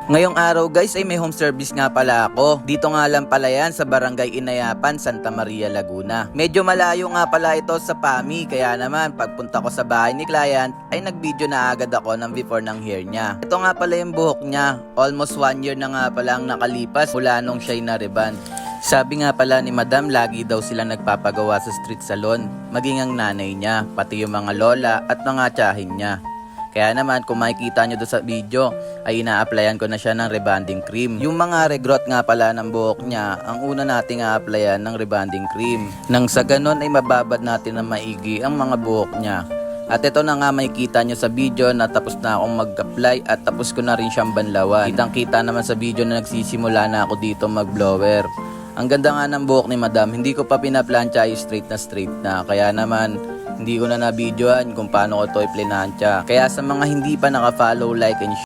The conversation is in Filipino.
Ngayong araw guys ay may home service nga pala ako. Dito nga lang pala yan sa Barangay Inayapan, Santa Maria, Laguna. Medyo malayo nga pala ito sa PAMI, kaya naman pagpunta ko sa bahay ni client ay nag-video na agad ako ng before ng hair niya. Ito nga pala yung buhok niya. Almost 1 year na nga pala ang nakalipas mula nung siya'y na-reband. Sabi nga pala ni Madam, lagi daw sila nagpapagawa sa street salon, maging ang nanay niya, pati yung mga lola at mga tiyahin niya. Kaya naman kung makikita nyo doon sa video ay ina-applyan ko na siya ng rebonding cream. Yung mga regrowth nga pala ng buhok niya, ang una nating a-applyan ng rebonding cream. Nang sa ganon ay mababad natin na maigi ang mga buhok niya. At ito na nga makikita nyo sa video na tapos na akong mag-apply at tapos ko na rin siyang banlawan. Kitang kita naman sa video na nagsisimula na ako dito mag-blower. Ang ganda nga ng buhok ni Madam, hindi ko pa pinaplansya ay straight na. Kaya naman hindi ko na na-videoan kung paano ko ito i-planansya. Kaya sa mga hindi pa naka-follow, like and share.